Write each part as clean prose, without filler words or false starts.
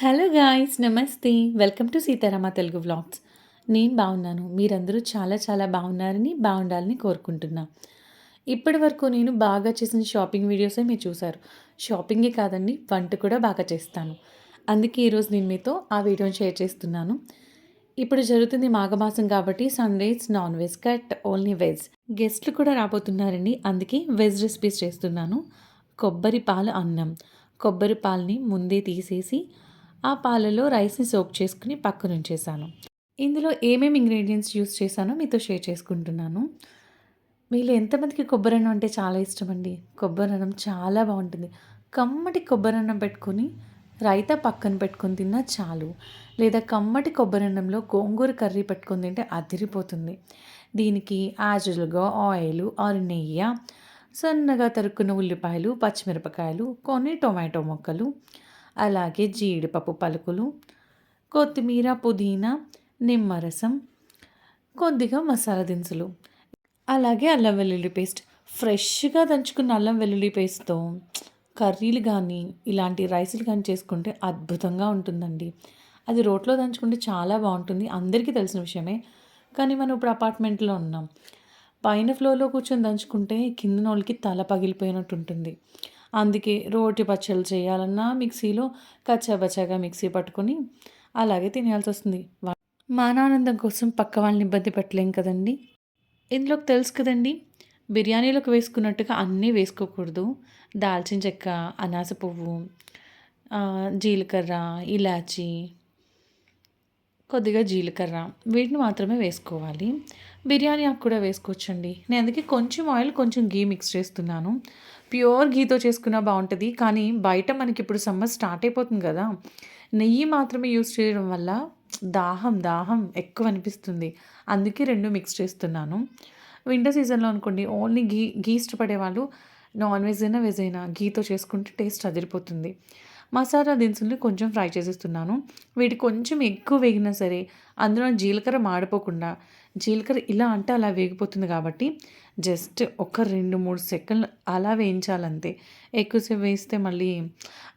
Hello guys నమస్తే. Welcome to Sitarama Telugu vlogs. నేను బాగున్నాను. మీరందరూ చాలా చాలా బాగున్నారని, బాగుండాలని కోరుకుంటున్నా. ఇప్పటివరకు నేను బాగా చేసిన షాపింగ్ వీడియోసే మీరు చూసారు. షాపింగే కాదండి, వంట కూడా బాగా చేస్తాను. అందుకే ఈరోజు నేను మీతో ఆ వీడియోని షేర్ చేస్తున్నాను. ఇప్పుడు జరుగుతుంది మాఘమాసం కాబట్టి Sundays non veg cut only veg. గెస్ట్లు కూడా రాబోతున్నారండి. అందుకే వెజ్ రెసిపీస్ చేస్తున్నాను. కొబ్బరి పాలు అన్నం. కొబ్బరి పాలని ముందే తీసేసి ఆ పాలలో రైస్‌ని సోక్ చేసుకొని పక్కనుంచేసాను. ఇందులో ఏమేమి ఇంగ్రీడియెంట్స్ యూజ్ చేశానో మీతో షేర్ చేసుకుంటున్నాను. మీలో ఎంతమందికి కొబ్బరన్నం అంటే చాలా ఇష్టమండి? కొబ్బరన్నం చాలా బావుంటుంది. కమ్మటి కొబ్బరన్నం పెట్టుకొని, రైతా పక్కన పెట్టుకొని తిన్నా చాలు. లేదా కమ్మటి కొబ్బరన్నంలో గోంగూర కర్రీ పెట్టుకొని తింటే అదిరిపోతుంది. దీనికి యాజ్ యూజువల్‌గా ఆయిలు ఆర్ నెయ్య, సన్నగా తరుక్కున్న ఉల్లిపాయలు, పచ్చిమిరపకాయలు, కొన్ని టొమాటో ముక్కలు, అలాగే జీడిపప్పు పలుకులు, కొత్తిమీర, పుదీనా, నిమ్మరసం, కొద్దిగా మసాలా దినుసులు, అలాగే అల్లం వెల్లుల్లి పేస్ట్. ఫ్రెష్‌గా దంచుకున్న అల్లం వెల్లుల్లి పేస్ట్‌తో కర్రీలు గానీ, ఇలాంటి రైసులు గానీ చేసుకుంటే అద్భుతంగా ఉంటుందండి. అది రోట్లో దంచుకుంటే చాలా బావుంటుంది. అందరికీ తెలిసిన విషయమే. కానీ మనం ఇప్పుడు అపార్ట్మెంట్‌లో ఉన్నాం. పైన ఫ్లోర్‌లో కూర్చొని దంచుకుంటే కిందనోళ్ళకి తల పగిలిపోయినట్టుంటుంది. అందుకే రోటి పచ్చళ్ళు చేయాలన్నా మిక్సీలో కచ్చాబచ్చాగా మిక్సీ పట్టుకొని అలాగే తినేయాల్సొస్తుంది. మన ఆనందం కోసం పక్క వాళ్ళని ఇబ్బంది పెట్టలేం కదండీ! ఇందులోకి తెలుసు కదండీ! బిర్యానీలోకి వేసుకున్నట్టుగా అన్నీ వేసుకోకూడదు. దాల్చిన చెక్క, అనాస పువ్వు, జీలకర్ర, ఇలాచీ, కొద్దిగా జీలకర్ర వీటిని మాత్రమే వేసుకోవాలి. బిర్యానీ ఆకు కూడా వేసుకోవచ్చండి. నేను అందుకే కొంచెం ఆయిల్, కొంచెం ఘీ మిక్స్ చేస్తున్నాను. ప్యూర్ ఘీతో చేసుకున్నా బావుంటది. కానీ బయట మనకిప్పుడు సమ్మర్ స్టార్ట్ అయిపోతుంది గదా! నెయ్యి మాత్రమే యూజ్ చేయడం వల్ల దాహం ఎక్కువ అనిపిస్తుంది. అందుకే 2 మిక్స్ చేస్తున్నాను. వింటర్ సీజన్‌లో అనుకోండి ఓన్లీ ఘీ ఇష్టపడే వాళ్ళు నాన్ వెజ్ అయినా, వెజ్ అయినా ఘీతో చేసుకుంటే టేస్ట్ అదిరిపోతుంది. మసాలా దినుసుల్ని కొంచెం ఫ్రై చేసేస్తున్నాను. వీటి కొంచెం ఎక్కువ వేగినా సరే అందులో జీలకర్ర మాడిపోకుండా జీలకర్ర ఇలా అంటే అలా వేగిపోతుంది కాబట్టి జస్ట్ ఒక 2, 3 సెకన్లు అలా వేయించాలంతే. ఎక్కువసేపు వేయిస్తే మళ్ళీ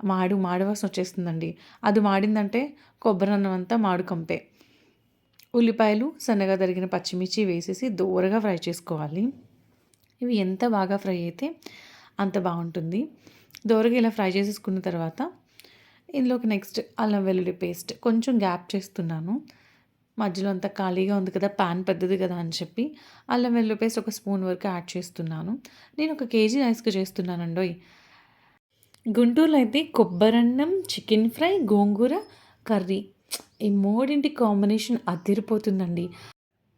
మాడు వాసన వచ్చేస్తుందండి. అది మాడిందంటే కొబ్బరన్నం అంతా మాడు కంపే. ఉల్లిపాయలు, సన్నగా తరిగిన పచ్చిమిర్చి వేసేసి దోరగా ఫ్రై చేసుకోవాలి. ఇవి ఎంత బాగా ఫ్రై అయితే అంత బావుంటుంది. దోరగా ఇలా ఫ్రై చేసేసుకున్న తర్వాత ఇందులోకి నెక్స్ట్ అల్లం వెల్లుల్లి పేస్ట్ కొంచెం గ్యాప్ చేస్తున్నాను. మధ్యలో అంతా ఖాళీగా ఉంది కదా! పాన్ పెద్దది కదా అని చెప్పి అల్లం వెల్లుల్లి పేస్ట్ ఒక స్పూన్ వరకు యాడ్ చేస్తున్నాను. నేను ఒక కేజీ రైస్‌కి చేస్తున్నానండోయ్! గుంటూరులో అయితే కొబ్బరన్నం, చికెన్ ఫ్రై, గోంగూర కర్రీ ఈ మూడింటి కాంబినేషన్ అదిరిపోతుందండి.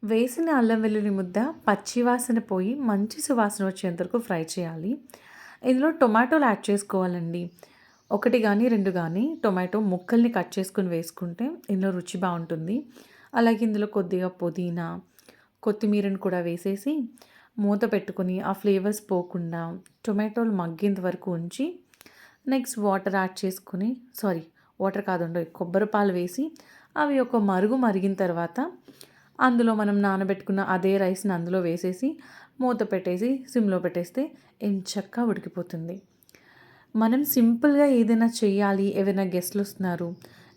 వేసిన అల్లం వెల్లుల్లి ముద్ద పచ్చి వాసన పోయి మంచి సువాసన వచ్చేంత వరకు ఫ్రై చేయాలి. ఇందులో టొమాటోలు యాడ్ చేసుకోవాలండి. 1 గానీ, 2 గానీ టొమాటో ముక్కల్ని కట్ చేసుకొని వేసుకుంటే ఇందులో రుచి బావుంటుంది. అలాగే ఇందులో కొద్దిగా పుదీనా, కొత్తిమీరను కూడా వేసేసి మూత పెట్టుకొని ఆ ఫ్లేవర్స్ పోకుండా టొమాటోలు మగ్గేంత వరకు ఉంచి నెక్స్ట్ వాటర్ యాడ్ చేసుకొని వాటర్ కాదండోయ్ కొబ్బరి పాలు వేసి అవి ఒక మరిగిన తర్వాత అందులో మనం నానబెట్టుకున్న అదే రైస్‌ని అందులో వేసేసి మూత పెట్టేసి సిమ్‌లో పెట్టేస్తే ఎంచక్కా ఉడికిపోతుంది. మనం సింపుల్‌గా ఏదైనా చెయ్యాలి, ఎవరైనా గెస్ట్‌లొస్తున్నారు,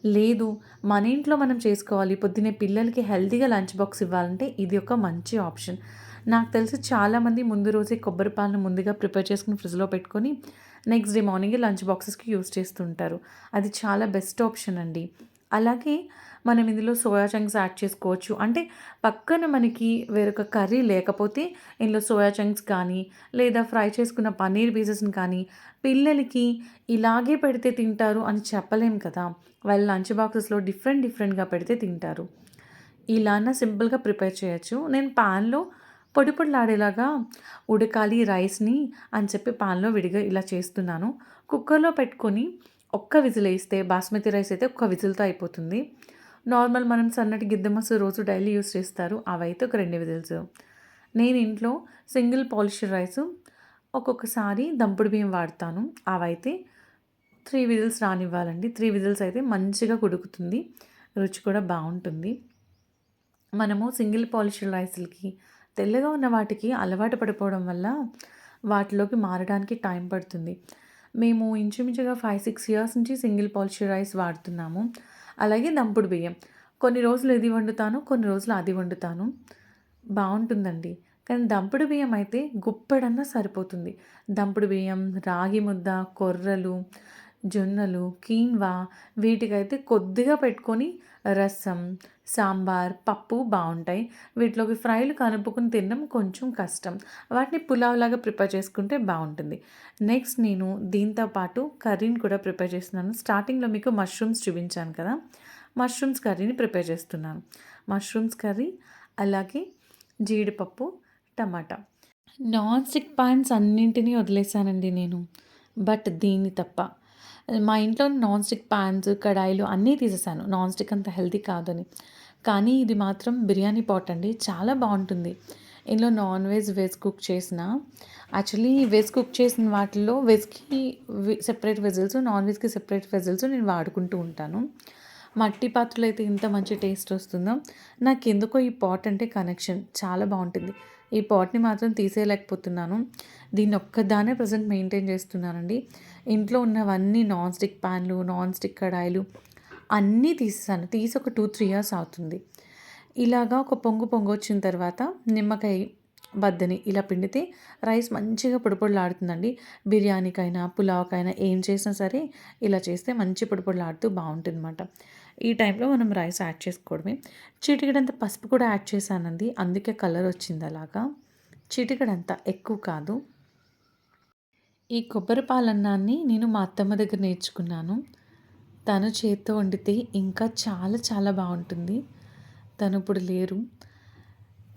లేదు మన ఇంట్లో మనం చేసుకోవాలి, పొద్దున్నే పిల్లలకి హెల్తీగా లంచ్ బాక్స్ ఇవ్వాలంటే ఇది ఒక మంచి ఆప్షన్. నాకు తెలిసి చాలామంది ముందు రోజే కొబ్బరి పాలను ముందుగా ప్రిపేర్ చేసుకొని ఫ్రిడ్జ్‌లో పెట్టుకొని నెక్స్ట్ డే మార్నింగే లంచ్ బాక్సెస్‌కి యూజ్ చేస్తుంటారు. అది చాలా బెస్ట్ ఆప్షన్ అండి. అలాగే మనం ఇందులో సోయా చంక్స్ యాడ్ చేసుకోవచ్చు. అంటే పక్కన మనకి వేరొక కర్రీ లేకపోతే ఇందులో సోయా చంక్స్ కానీ, లేదా ఫ్రై చేసుకున్న పన్నీర్ పీసెస్‌ని కానీ పిల్లలకి ఇలాగే పెడితే తింటారు అని చెప్పలేం కదా! వాళ్ళ లంచ్ బాక్సెస్‌లో డిఫరెంట్‌గా పెడితే తింటారు. ఇలానా సింపుల్‌గా ప్రిపేర్ చేయొచ్చు. నేను పాన్‌లో పొడి పొడిలాడేలాగా ఉడకాలి రైస్‌ని అని చెప్పి పాన్‌లో విడిగా ఇలా చేస్తున్నాను. కుక్కర్‌లో పెట్టుకొని ఒక్క విజిలేస్తే బాస్మతి రైస్ అయితే ఒక్క విజిల్‌తో అయిపోతుంది. నార్మల్ మనం సన్నటి గిద్దె మసు రోజు డైలీ యూజ్ చేస్తారు. అవైతే ఒక 2 విజిల్స్. నేను ఇంట్లో సింగిల్ పాలిష్డ్ రైసు ఒక్కొక్కసారి దంపుడు బియ్యం వాడతాను. అవైతే 3 విజిల్స్ రానివ్వాలండి. 3 విజిల్స్ అయితే మంచిగా ఉడుకుతుంది. రుచి కూడా బావుంటుంది. మనము సింగిల్ పాలిష్డ్ రైస్‌లకి తెల్లగా ఉన్న వాటికి అలవాటు పడిపోవడం వల్ల వాటిలోకి మారడానికి టైం పడుతుంది. మేము ఇంచుమించుగా 5, 6 ఇయర్స్ నుంచి సింగిల్ పాలిష్ రైస్ వాడుతున్నాము. అలాగే దంపుడు బియ్యం. కొన్ని రోజులు ఇది వండుతాను, కొన్ని రోజులు అది వండుతాను. బావుంటుందండి. కానీ దంపుడు బియ్యం అయితే గుప్పెడన్నా సరిపోతుంది. దంపుడు బియ్యం, రాగి ముద్ద, కొర్రలు, జొన్నలు, కీన్వా వీటికైతే కొద్దిగా పెట్టుకొని రసం, సాంబార్, పప్పు బావుంటాయి. వీటిలోకి ఫ్రైలు కలుపుకొని తినడం కొంచెం కష్టం. వాటిని పులావ్‌లాగా ప్రిపేర్ చేసుకుంటే బావుంటుంది. నెక్స్ట్ నేను దీంతో పాటు కర్రీని కూడా ప్రిపేర్ చేస్తున్నాను. స్టార్టింగ్‌లో మీకు మష్రూమ్స్ చూపించాను కదా! మష్రూమ్స్ కర్రీని ప్రిపేర్ చేస్తున్నాను. మష్రూమ్స్ కర్రీ, అలాగే జీడిపప్పు, టమాటా. నాన్ స్టిక్ పాన్స్ అన్నింటిని వదిలేసానండి నేను. బట్ దీన్ని తప్ప. మా ఇంట్లో నాన్ స్టిక్ పాన్స్, కడాయిలు అన్నీ తీసేసాను. నాన్ స్టిక్ అంత హెల్తీ కాదని. కానీ ఇది మాత్రం బిర్యానీ పాట్ అండి. చాలా బావుంటుంది. ఇందులో నాన్ వెజ్, వెజ్ కుక్ చేసిన యాక్చువల్లీ వెజ్ కుక్ చేసిన వాటిల్లో వెజ్‌కి సెపరేట్ వెజిల్స్, నాన్ వెజ్‌కి సెపరేట్ వెజిల్స్ నేను వాడుకుంటూ ఉంటాను. మట్టి పాత్రలో అయితే ఇంత మంచి టేస్ట్ వస్తుందో, నాకెందుకో ఈ పాట్ అంటే కనెక్షన్. చాలా బావుంటుంది. ఈ పాట్‌ని మాత్రం తీసేయలేకపోతున్నాను. దీన్ని ఒక్కదాన్నే ప్రెజెంట్ మెయింటైన్ చేస్తున్నానండి. ఇంట్లో ఉన్నవన్నీ నాన్ స్టిక్ ప్యాన్లు, నాన్ స్టిక్ కడాయిలు అన్నీ తీసేసాను. తీసి ఒక 2, 3 ఇయర్స్ అవుతుంది. ఇలాగా ఒక పొంగొచ్చిన తర్వాత నిమ్మకాయ బద్దని ఇలా పిండితే రైస్ మంచిగా పొడి-పొడిలాడుతుందండి. బిర్యానీకైనా, పులావ్‌కైనా ఏం చేసినా సరే ఇలా చేస్తే మంచి పొడి-పొడిలాడుతూ బావుంటుందన్నమాట. ఈ టైంలో మనం రైస్ యాడ్ చేసుకోవడమే. చిటికెడంత పసుపు కూడా యాడ్ చేశానండి. అందుకే కలర్ వచ్చింది అలాగా. చిటికెడంత, ఎక్కువ కాదు. ఈ కొబ్బరి పాలన్నాన్ని నేను మా అత్తమ్మ దగ్గర నేర్చుకున్నాను. తను చేత్తో వండితే ఇంకా చాలా చాలా బావుంటుంది. తను ఇప్పుడు లేరు.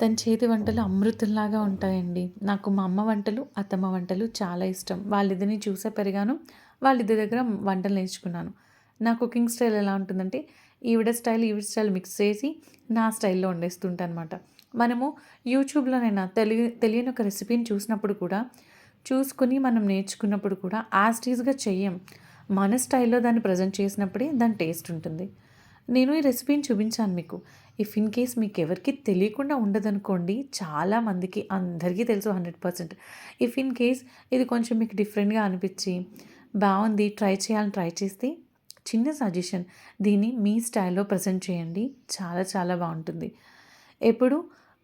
తన చేతి వంటలు అమృతంలాగా ఉంటాయండి. నాకు మా అమ్మ వంటలు, అత్తమ్మ వంటలు చాలా ఇష్టం. వాళ్ళిద్దరిని చూసే పెరిగాను. వాళ్ళిద్దరి దగ్గర వంటలు నేర్చుకున్నాను. నా కుకింగ్ స్టైల్ ఎలా ఉంటుందంటే ఈవిడ స్టైల్ మిక్స్ చేసి నా స్టైల్‌లో వండేస్తుంటానమాట. మనము యూట్యూబ్‌లోనైనా తెలియని ఒక రెసిపీని చూసినప్పుడు కూడా, చూసుకొని మనం నేర్చుకున్నప్పుడు కూడా యాజ్ ఇట్ ఈస్‌గా చెయ్యం. మన స్టైల్‌లో దాన్ని ప్రజెంట్ చేసినప్పుడే దాని టేస్ట్ ఉంటుంది. నేను ఈ రెసిపీని చూపించాను మీకు. ఇఫ్ ఇన్ కేస్ మీకెవరికీ తెలియకుండా ఉండదనుకోండి, చాలా మందికి అందరికీ తెలుసు 100%. ఇఫ్ ఇన్ కేస్ ఇది కొంచెం మీకు డిఫరెంట్‌గా అనిపిచ్చి, బావుంది ట్రై చేస్తే చిన్న సజెషన్, దీన్ని మీ స్టైల్‌లో ప్రెజెంట్ చేయండి. చాలా చాలా బావుంటుంది. ఎప్పుడు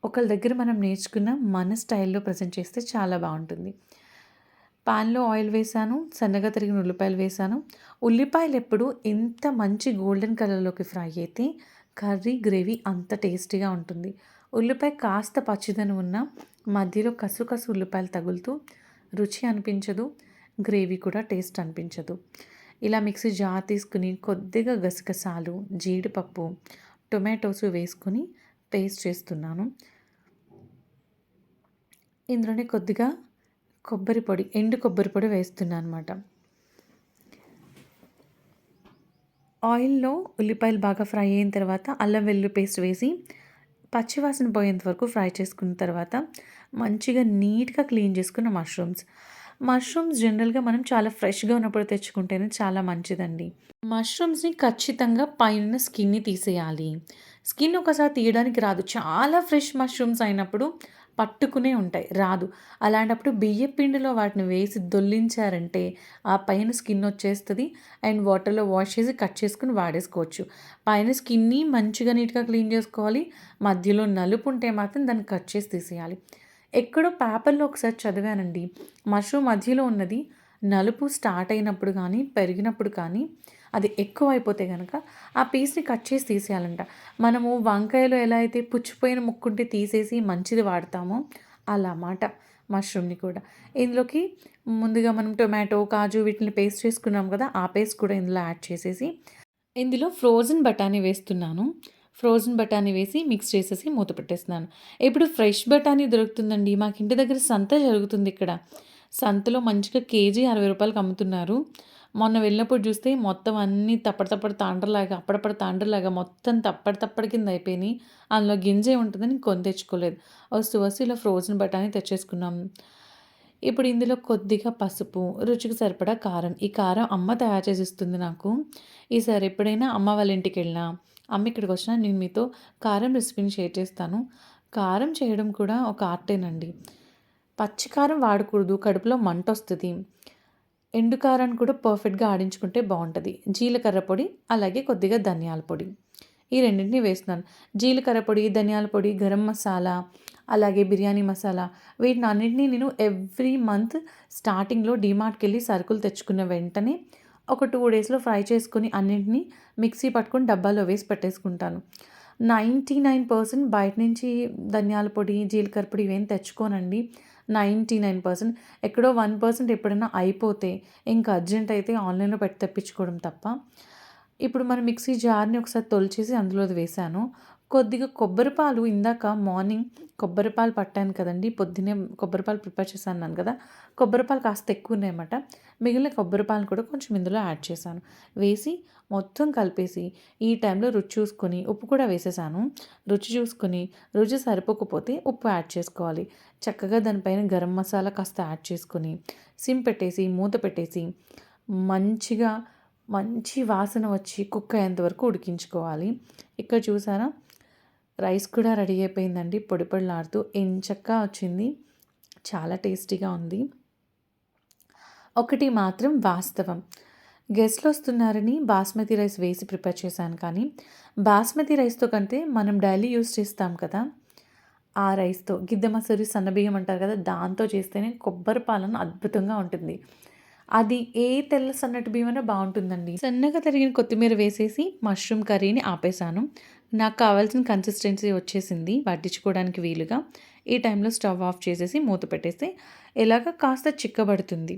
ఒకళ్ళ దగ్గర మనం నేర్చుకున్న మన స్టైల్‌లో ప్రెజెంట్ చేస్తే చాలా బావుంటుంది. పాన్‌లో ఆయిల్ వేశాను. సన్నగా తరిగిన ఉల్లిపాయలు వేశాను. ఉల్లిపాయలెప్పుడు ఎంత మంచి గోల్డెన్ కలర్‌లోకి ఫ్రై అయితే కర్రీ, గ్రేవీ అంత టేస్టీగా ఉంటుంది. ఉల్లిపాయ కాస్త పచ్చిదనం ఉన్నా మధ్యలో కసు ఉల్లిపాయలు తగులుతూ రుచి అనిపించదు. గ్రేవీ కూడా టేస్ట్ అనిపించదు. ఇలా మిక్సీ జార్ తీసుకుని కొద్దిగా గసగసాలు, జీడిపప్పు, టొమాటోస్ వేసుకొని పేస్ట్ చేస్తున్నాను. ఇందులోనే కొద్దిగా కొబ్బరి పొడి, ఎండు కొబ్బరి పొడి వేస్తున్నానమాట. ఆయిల్‌లో ఉల్లిపాయలు బాగా ఫ్రై అయిన తర్వాత అల్లం వెల్లుల్లి పేస్ట్ వేసి పచ్చివాసన పోయేంత వరకు ఫ్రై చేసుకున్న తర్వాత మంచిగా నీట్‌గా క్లీన్ చేసుకున్న మష్రూమ్స్ జనరల్‌గా మనం చాలా ఫ్రెష్‌గా ఉన్నప్పుడు తెచ్చుకుంటేనే చాలా మంచిదండి. మష్రూమ్స్‌ని ఖచ్చితంగా పైనున్న స్కిన్‌ని తీసేయాలి. స్కిన్ ఒకసారి తీయడానికి రాదు. చాలా ఫ్రెష్ మష్రూమ్స్ అయినప్పుడు పట్టుకునే ఉంటాయి. రాదు. అలాంటప్పుడు బియ్యపు పిండిలో వాటిని వేసి దొర్లించారంటే ఆ పైన స్కిన్ వచ్చేస్తది. అండ్ వాటర్‌లో వాష్ చేసి కట్ చేసుకొని వాడేసుకోవచ్చు. పైన స్కిన్‌ని మంచిగా నీట్‌గా క్లీన్ చేసుకోవాలి. మధ్యలో నలుపు ఉంటే మాత్రం దాన్ని కట్ చేసి తీసేయాలి. ఎక్కడో పేపర్‌లో ఒకసారి చదివానండి. మష్రూమ్ మధ్యలో ఉన్నది నలుపు స్టార్ట్ అయినప్పుడు కానీ, పెరిగినప్పుడు కానీ అది ఎక్కువైపోతే గనక ఆ పీస్‌ని కట్ చేసి తీసేయాలంట. మనము వంకాయలో ఎలా అయితే పుచ్చిపోయిన ముక్కుంటే తీసేసి మంచిది వాడతామో అలా మాట మష్రూమ్‌ని కూడా. ఇందులోకి ముందుగా మనం టొమాటో, కాజు వీటిని పేస్ట్ చేసుకున్నాం కదా! ఆ పేస్ట్ కూడా ఇందులో యాడ్ చేసేసి ఇందులో ఫ్రోజన్ బఠానీ వేస్తున్నాను. ఫ్రోజన్ బఠానీ వేసి మిక్స్ చేసేసి మూత పెట్టేస్తున్నాను. ఇప్పుడు ఫ్రెష్ బఠానీ దొరుకుతుందండి. మాకు ఇంటి దగ్గర సంత జరుగుతుంది ఇక్కడ. సంతలో మంచిగా కేజీ రూ. 60కి అమ్ముతున్నారు. మొన్న వెళ్ళినప్పుడు చూస్తే మొత్తం అన్నీ తప్పడి తాండ్రలాగా, అప్పడప్పటి తాండ్రలాగా మొత్తం తప్పడి కింద అయిపోయినాయి. అందులో గింజే ఉంటుందని కొని తెచ్చుకోలేదు. వస్తూ ఇలా ఫ్రోజన్ బఠానీ తెచ్చేసుకున్నాం. ఇప్పుడు ఇందులో కొద్దిగా పసుపు, రుచికి సరిపడా కారం. ఈ కారం అమ్మ తయారు చేసి ఇస్తుంది నాకు. ఈసారి ఎప్పుడైనా అమ్మ వాళ్ళ ఇంటికెళ్ళినా, అమ్మ ఇక్కడికొచ్చినా నేను మీతో కారం రెసిపీని షేర్ చేస్తాను. కారం చేయడం కూడా ఒక ఆర్టేనండి. పచ్చి కారం వాడకూడదు. కడుపులో మంటొస్తది. ఎండు కారాన్ని కూడా పర్ఫెక్ట్‌గా ఆడించుకుంటే బావుంటది. జీలకర్ర పొడి, అలాగే కొద్దిగా ధనియాల పొడి. ఈ రెండిటిని వేస్తున్నాను. జీలకర్ర పొడి, ధనియాల పొడి, గరం మసాలా, అలాగే బిర్యానీ మసాలా వీటినన్నిటిని నేను ఎవ్రీ మంత్ స్టార్టింగ్‌లో డీమార్ట్‌కెళ్ళి సరుకులు తెచ్చుకున్న వెంటనే ఒక 2 డేస్‌లో ఫ్రై చేసుకొని అన్నింటిని మిక్సీ పట్టుకొని డబ్బాలో వేసి పెట్టేసుకుంటాను. 99% బయట నుంచి ధనియాల పొడి, జీలకర్ర పొడి ఇవేం తెచ్చుకోనండి. 99% ఎక్కడో 1% ఎప్పుడైనా అయిపోతే ఇంకా అర్జెంట్ అయితే ఆన్‌లైన్‌లో పెట్టి తెప్పించుకోవడం తప్ప. ఇప్పుడు మన మిక్సీ జార్‌ని ఒకసారి తొలిచేసి అందులోది వేశాను. కొద్దిగా కొబ్బరి పాలు ఇందాక మార్నింగ్ కొబ్బరి పాలు పట్టాను కదండీ! పొద్దున్నే కొబ్బరి పాలు ప్రిపేర్ చేశానన్నాను కదా! కొబ్బరి పాలు కాస్త ఎక్కువున్నాయన్నమాట. మిగిలిన కొబ్బరి పాలను కూడా కొంచెం ఇందులో యాడ్ చేశాను. వేసి మొత్తం కలిపేసి ఈ టైంలో రుచి చూసుకొని ఉప్పు కూడా వేసేసాను. రుచి చూసుకొని రుచి సరిపోకపోతే ఉప్పు యాడ్ చేసుకోవాలి. చక్కగా దానిపైన గరం మసాలా కాస్త యాడ్ చేసుకొని సిమ్ పెట్టేసి మూత పెట్టేసి మంచిగా మంచి వాసన వచ్చి కుక్ అయ్యేంత వరకు ఉడికించుకోవాలి. ఇక్కడ చూసారా రైస్ కూడా రెడీ అయిపోయిందండి. పొడి పొడిలాడుతూ ఎంచక్కా వచ్చింది. చాలా టేస్టీగా ఉంది. ఒకటి మాత్రం వాస్తవం. గెస్ట్‌లు వస్తున్నారని బాస్మతి రైస్ వేసి ప్రిపేర్ చేశాను కానీ, బాస్మతి రైస్‌తో కంటే మనం డైలీ యూజ్ చేస్తాం కదా! ఆ రైస్‌తో గిద్ద మసూరి సన్నబియ్యం అంటారు కదా! దాంతో చేస్తేనే కొబ్బరి పాలన అద్భుతంగా ఉంటుంది. అది ఏ తెల్ల సన్నటి బియ్యమైనా బావుంటుందండి. సన్నగా తరిగిన కొత్తిమీర వేసేసి మష్రూమ్ కర్రీని ఆపేసాను. నాకు కావాల్సిన కన్సిస్టెన్సీ వచ్చేసింది వడ్డించుకోవడానికి వీలుగా. ఈ టైంలో స్టవ్ ఆఫ్ చేసేసి మూత పెట్టేస్తే ఎలాగ కాస్త చిక్కబడుతుంది.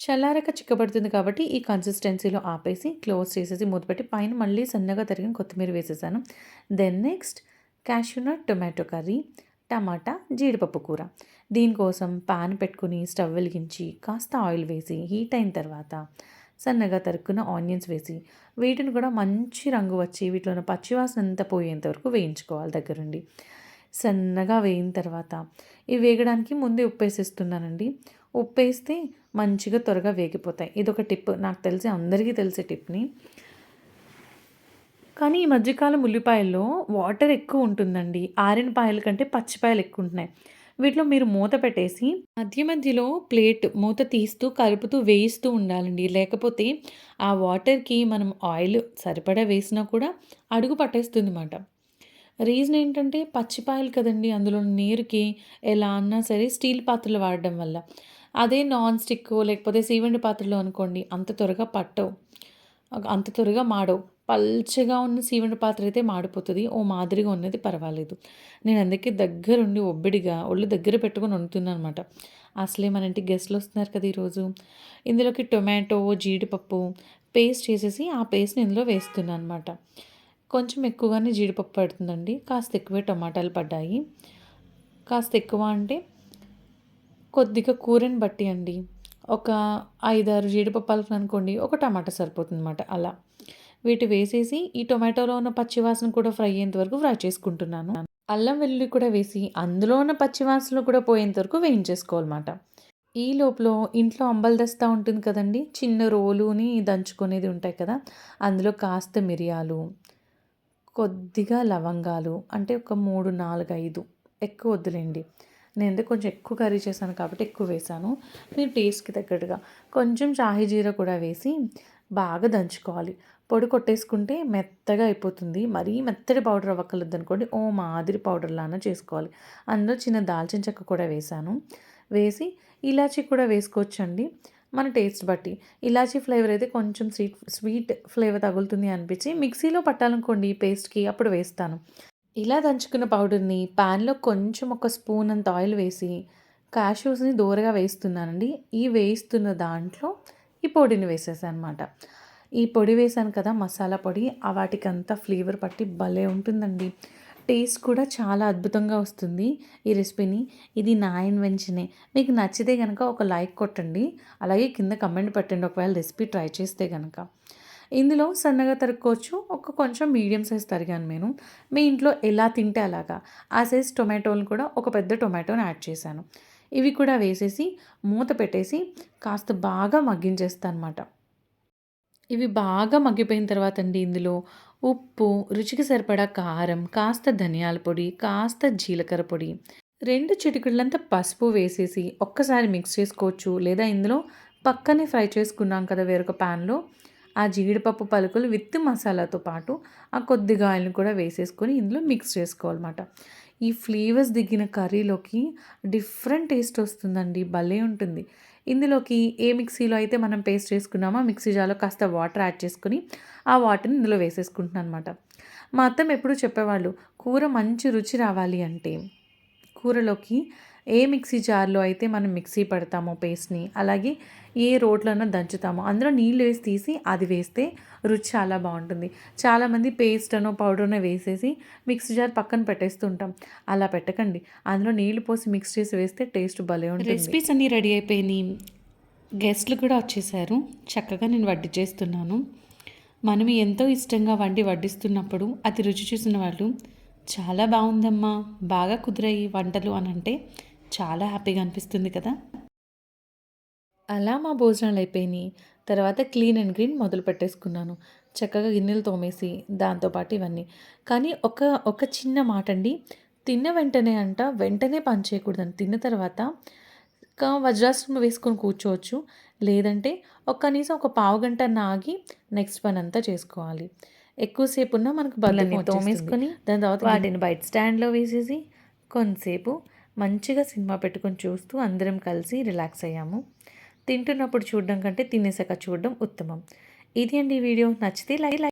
చల్లారాక చిక్కబడుతుంది కాబట్టి ఈ కన్సిస్టెన్సీలో ఆపేసి క్లోజ్ చేసేసి మూత పెట్టి పైన మళ్ళీ సన్నగా తరిగిన కొత్తిమీర వేసేసాను. Then next cashew nut tomato curry, tomato, జీడిపప్పు కూర. దీనికోసం పాన్ పెట్టుకుని స్టవ్ వెలిగించి కాస్త ఆయిల్ వేసి హీట్ అయిన తర్వాత సన్నగా తరుక్కున్న ఆనియన్స్ వేసి వీటిని కూడా మంచి రంగు వచ్చి వీటిలో ఉన్న పచ్చివాసన అంతా పోయేంత వరకు వేయించుకోవాలి దగ్గరుండి. సన్నగా వేయిన తర్వాత ఇవి వేగడానికి ముందే ఉప్పేసేస్తున్నానండి. ఉప్పేస్తే మంచిగా త్వరగా వేగిపోతాయి. ఇదొక టిప్. నాకు తెలిసి అందరికీ తెలిసే టిప్‌ని. కానీ ఈ మధ్యకాలం ఉల్లిపాయల్లో వాటర్ ఎక్కువ ఉంటుందండి. ఆరిన పాయల కంటే పచ్చిపాయలు ఎక్కువుంటున్నాయి. వీటిలో మీరు మూత పెట్టేసి మధ్య మధ్యలో ప్లేట్ మూత తీస్తూ, కలుపుతూ, వేయిస్తూ ఉండాలండి. లేకపోతే ఆ వాటర్‌కి మనం ఆయిల్ సరిపడా వేసినా కూడా అడుగు పట్టేస్తుందిమాట. రీజన్ ఏంటంటే పచ్చిపాయలు కదండీ! అందులో నీరుకి ఎలా అన్నా సరే స్టీల్ పాత్రలు వాడడం వల్ల. అదే నాన్ స్టిక్కో లేకపోతే సీవెండి పాత్రలో అనుకోండి అంత త్వరగా పట్టవు. అంత త్వరగా మాడవు. పల్చగా ఉన్న సీవెండి పాత్ర అయితే మాడిపోతది. ఓ మాదిరిగా ఉన్నది పర్వాలేదు. నేను అందుకే దగ్గరుండి ఒబ్బిడిగా ఒళ్ళు దగ్గర పెట్టుకొని వండుతున్నాననమాట. అసలే మన ఇంటికి గెస్ట్‌లొస్తున్నారు కదా ఈరోజు. ఇందులోకి టొమాటో, జీడిపప్పు పేస్ట్ చేసేసి ఆ పేస్ట్‌ని ఇందులో వేస్తున్నాననమాట. కొంచెం ఎక్కువగానే జీడిపప్పు పడుతుందండి. కాస్త ఎక్కువే టమాటాలు పడ్డాయి. కాస్త ఎక్కువ అంటే కొద్దిగా కూరని బట్టి అండి. ఒక 5, 6 జీడిపప్పు అనుకోండి. ఒక టమాటా సరిపోతుందన్నమాట అలా. వీటి వేసేసి ఈ టొమాటోలో ఉన్న పచ్చివాసన కూడా ఫ్రై అయ్యేంత వరకు ఫ్రై చేసుకుంటున్నాను. అల్లం వెల్లుల్లి కూడా వేసి అందులో ఉన్న పచ్చివాసన కూడా పోయేంత వరకు వేయించేసుకోవాలన్నమాట. ఈ లోపల ఇంట్లో అంబలి దస్తా ఉంటుంది కదండీ! చిన్న రోలుని దంచుకునేది ఉంటాయి కదా! అందులో కాస్త మిరియాలు, కొద్దిగా లవంగాలు అంటే ఒక 3, 4, 5 ఎక్కువ వద్దులేండి. నేనైతే కొంచెం ఎక్కువ కర్రీ చేశాను కాబట్టి ఎక్కువ వేశాను. మీరు టేస్ట్‌కి తగ్గట్టుగా కొంచెం షాహీ జీరా కూడా వేసి బాగా దంచుకోవాలి. పొడి కొట్టేసుకుంటే మెత్తగా అయిపోతుంది. మరీ మెత్తటి పౌడర్ అవ్వక్కర్లేదనుకోండి. ఓ మాదిరి పౌడర్ లాగా చేసుకోవాలి. అందులో చిన్న దాల్చిన చెక్క కూడా వేశాను. వేసి ఇలాచీ కూడా వేసుకోవచ్చండి. మన టేస్ట్ బట్టి. ఇలాచీ ఫ్లేవర్ అయితే కొంచెం స్వీట్ ఫ్లేవర్ తగులుతుంది అనిపించి మిక్సీలో పట్టాలనుకోండి ఈ పేస్ట్‌కి అప్పుడు వేస్తాను. ఇలా దంచుకున్న పౌడర్‌ని పాన్‌లో కొంచెం ఒక స్పూన్ అంత ఆయిల్ వేసి కాష్యూస్‌ని దోరగా వేస్తున్నానండి. ఈ వేయిస్తున్న దాంట్లో ఈ పొడిని వేసేసానమాట. ఈ పొడి వేశాను కదా మసాలా పొడి వాటికంతా ఫ్లేవర్ పట్టి భలే ఉంటుందండి. టేస్ట్ కూడా చాలా అద్భుతంగా వస్తుంది ఈ రెసిపీని. ఇది నా ఇన్వెన్షనే. మీకు నచ్చితే గనక ఒక లైక్ కొట్టండి. అలాగే కింద కమెంట్ పెట్టండి ఒకవేళ రెసిపీ ట్రై చేస్తే గనక. ఇందులో సన్నగా తరుక్కోవచ్చు. కొంచెం మీడియం సైజ్ తరిగాను నేను. మీ ఇంట్లో ఎలా తింటే అలాగా. ఆ సైజ్ టొమాటోలను కూడా ఒక పెద్ద టొమాటోని యాడ్ చేశాను. ఇవి కూడా వేసేసి మూత పెట్టేసి కాస్త బాగా మగ్గించేస్తానమాట. ఇవి బాగా మగ్గిపోయిన తర్వాత అండి ఇందులో ఉప్పు, రుచికి సరిపడా కారం, కాస్త ధనియాల పొడి, కాస్త జీలకర్ర పొడి, 2 చిటికెళ్ళంత పసుపు వేసేసి ఒక్కసారి మిక్స్ చేసుకోవచ్చు. లేదా ఇందులో పక్కనే ఫ్రై చేసుకున్నాం కదా వేరొక ప్యాన్లో, ఆ జీడిపప్పు పలుకులు విత్ మసాలాతో పాటు ఆ కొద్దిగా ఆయిల్ని కూడా వేసేసుకొని ఇందులో మిక్స్ చేసుకోవాలన్నమాట. ఈ ఫ్లేవర్స్ దిగిన కర్రీలోకి డిఫరెంట్ టేస్ట్ వస్తుందండి, భలే ఉంటుంది. ఇందులోకి ఏ మిక్సీలో అయితే మనం పేస్ట్ చేసుకున్నామో ఆ మిక్సీ జార్లో కాస్త వాటర్ యాడ్ చేసుకొని ఆ వాటర్ని ఇందులో వేసేసుకుంటున్నాను అనమాట. మా అత్తమ్మ ఎప్పుడూ చెప్పేవాళ్ళు, కూర మంచి రుచి రావాలి అంటే కూరలోకి ఏ మిక్సీ జార్లో అయితే మనం మిక్సీ పడతామో పేస్ట్ని, అలాగే ఏ రోట్లోనో దంచుతామో అందులో నీళ్ళు వేసి తీసి అది వేస్తే రుచి చాలా బాగుంటుంది. చాలామంది పేస్ట్ అనో పౌడర్నో వేసేసి మిక్సీ జార్ పక్కన పెట్టేస్తుంటాం. అలా పెట్టకండి, అందులో నీళ్లు పోసి మిక్స్ చేసి వేస్తే టేస్ట్ భలే ఉంటుంది. రెసిపీస్ అన్నీ రెడీ అయిపోయినాయి, గెస్ట్లు కూడా వచ్చేసారు. చక్కగా నేను వడ్డించేస్తున్నాను. మనం ఎంతో ఇష్టంగా వడ్డిస్తున్నప్పుడు అది రుచి చూసిన వాళ్ళు చాలా బాగుందమ్మా, బాగా కుదిరాయి వంటలు అని అంటే చాలా హ్యాపీగా అనిపిస్తుంది కదా. అలా మా భోజనాలు అయిపోయినాయి. తర్వాత క్లీన్ అండ్ గ్రీన్ మొదలు పెట్టేసుకున్నాను. చక్కగా గిన్నెలు తోమేసి దాంతోపాటు ఇవన్నీ. కానీ ఒక చిన్న మాట అండి, తిన్న వెంటనే వెంటనే పని చేయకూడదండి. తిన్న తర్వాత వజ్రాసనం వేసుకొని కూర్చోవచ్చు. లేదంటే కనీసం ఒక పావుగంట ఆగి నెక్స్ట్ పనంతా చేసుకోవాలి. ఎక్కువసేపు ఉన్నా మనకు బద్ధకం తోమేసుకొని దాని తర్వాత వాటిని బయట స్టాండ్లో వేసేసి కొంతసేపు మంచిగా సినిమా పెట్టుకొని చూస్తూ అందరం కలిసి రిలాక్స్ అయ్యాము. తింటున్నప్పుడు చూడడం కంటే తినేసాక చూడడం ఉత్తమం. ఇది అండి వీడియో. నచ్చితే లైక్